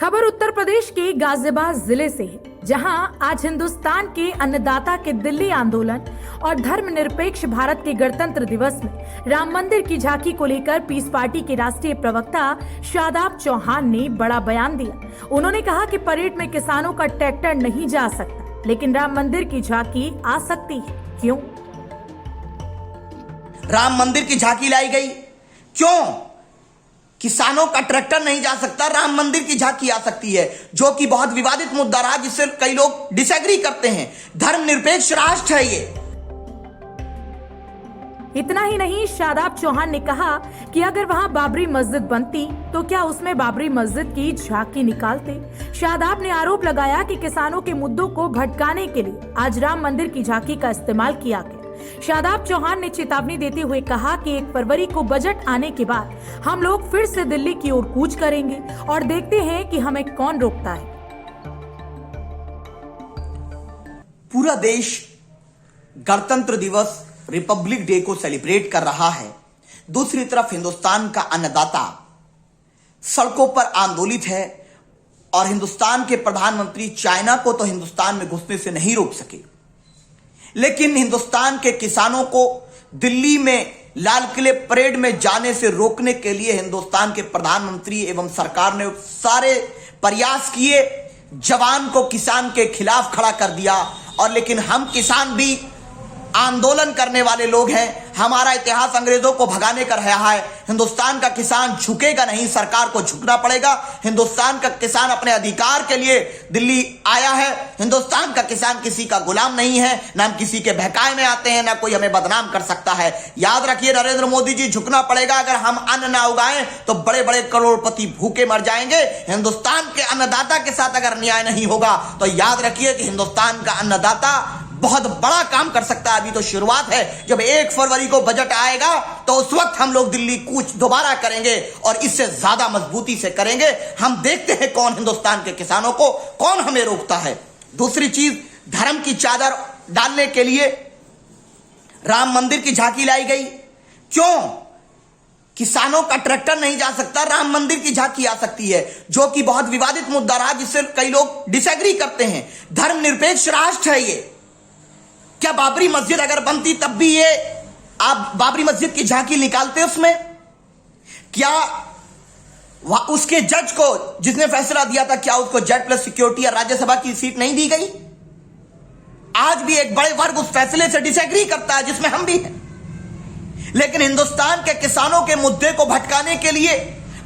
खबर उत्तर प्रदेश के गाजियाबाद जिले से है, जहां आज हिंदुस्तान के अन्नदाता के दिल्ली आंदोलन और धर्मनिरपेक्ष भारत के गणतंत्र दिवस में राम मंदिर की झांकी को लेकर पीस पार्टी के राष्ट्रीय प्रवक्ता शादाब चौहान ने बड़ा बयान दिया। उन्होंने कहा कि परेड में किसानों का ट्रैक्टर नहीं जा सकता, लेकिन राम मंदिर की झांकी आ सकती है। क्यों? राम मंदिर की झांकी लाई गई, क्यों? किसानों का ट्रैक्टर नहीं जा सकता, राम मंदिर की झांकी आ सकती है, जो कि बहुत विवादित मुद्दा रहा, जिससे कई लोग डिसएग्री करते हैं। धर्मनिरपेक्ष राष्ट्र है ये। इतना ही नहीं, शादाब चौहान ने कहा कि अगर वहां बाबरी मस्जिद बनती तो क्या उसमें बाबरी मस्जिद की झांकी निकालते। शादाब ने आरोप लगाया कि किसानों के मुद्दों को भटकाने के लिए आज राम मंदिर की झांकी का इस्तेमाल किया गया। शादाब चौहान ने चेतावनी देते हुए कहा कि 1 फरवरी को बजट आने के बाद हम लोग फिर से दिल्ली की ओर कूच करेंगे और देखते हैं कि हमें कौन रोकता है। पूरा देश गणतंत्र दिवस, रिपब्लिक डे को सेलिब्रेट कर रहा है। दूसरी तरफ हिंदुस्तान का अन्नदाता सड़कों पर आंदोलित है और हिंदुस्तान के प्रधानमंत्री चाइना को तो हिंदुस्तान में घुसने से नहीं रोक सके, लेकिन हिंदुस्तान के किसानों को दिल्ली में लाल किले परेड में जाने से रोकने के लिए हिंदुस्तान के प्रधानमंत्री एवं सरकार ने सारे प्रयास किए। जवान को किसान के खिलाफ खड़ा कर दिया। और लेकिन हम किसान भी आंदोलन करने वाले लोग हैं। हमारा इतिहास अंग्रेजों को भगाने का रहा है। हिंदुस्तान का किसान झुकेगा नहीं, सरकार को झुकना पड़ेगा। हिंदुस्तान का किसान अपने अधिकार के लिए दिल्ली आया है। हिंदुस्तान का किसान किसी का गुलाम नहीं है, ना हम किसी के बहकाए में आते हैं, ना कोई हमें बदनाम कर सकता है। याद रखिए नरेंद्र मोदी जी, झुकना पड़ेगा। अगर हम अन्न ना उगाएं तो बड़े बड़े करोड़पति भूखे मर जाएंगे। हिंदुस्तान के अन्नदाता के साथ अगर न्याय नहीं होगा तो याद रखिए कि हिंदुस्तान का अन्नदाता बहुत बड़ा काम कर सकता है। अभी तो शुरुआत है। जब 1 फरवरी को बजट आएगा तो उस वक्त हम लोग दिल्ली कूच दोबारा करेंगे और इससे ज्यादा मजबूती से करेंगे। हम देखते हैं कौन हिंदुस्तान के किसानों को, कौन हमें रोकता है। दूसरी चीज, धर्म की चादर डालने के लिए राम मंदिर की झांकी लाई गई, क्यों? किसानों का ट्रैक्टर नहीं जा सकता, राम मंदिर की झांकी आ सकती है, जो कि बहुत विवादित मुद्दा रहा, जिससे कई लोग डिसएग्री करते हैं। धर्मनिरपेक्ष राष्ट्र है ये। क्या बाबरी मस्जिद अगर बनती तब भी ये आप बाबरी मस्जिद की झांकी निकालते उसमें? क्या उसके जज को, जिसने फैसला दिया था, क्या उसको जेड प्लस सिक्योरिटी या राज्यसभा की सीट नहीं दी गई? आज भी एक बड़े वर्ग उस फैसले से डिसएग्री करता है, जिसमें हम भी हैं। लेकिन हिंदुस्तान के किसानों के मुद्दे को भटकाने के लिए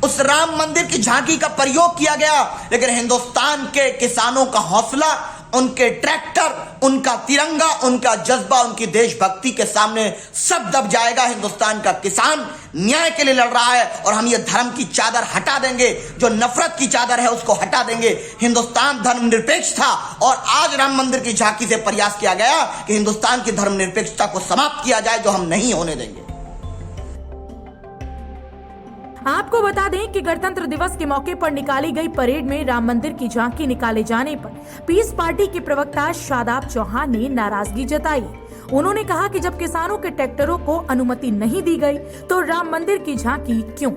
उस राम मंदिर की झांकी का प्रयोग किया गया। लेकिन हिंदुस्तान के किसानों का हौसला, उनके ट्रैक्टर, उनका तिरंगा, उनका जज्बा, उनकी देशभक्ति के सामने सब दब जाएगा। हिंदुस्तान का किसान न्याय के लिए लड़ रहा है और हम ये धर्म की चादर हटा देंगे, जो नफरत की चादर है उसको हटा देंगे। हिंदुस्तान धर्मनिरपेक्ष था और आज राम मंदिर की झांकी से प्रयास किया गया कि हिंदुस्तान की धर्मनिरपेक्षता को समाप्त किया जाए, जो हम नहीं होने देंगे। आपको बता दें कि गणतंत्र दिवस के मौके पर निकाली गई परेड में राम मंदिर की झांकी निकाले जाने पर पीस पार्टी के प्रवक्ता शादाब चौहान ने नाराजगी जताई। उन्होंने कहा कि जब किसानों के ट्रैक्टरों को अनुमति नहीं दी गई तो राम मंदिर की झांकी क्यों?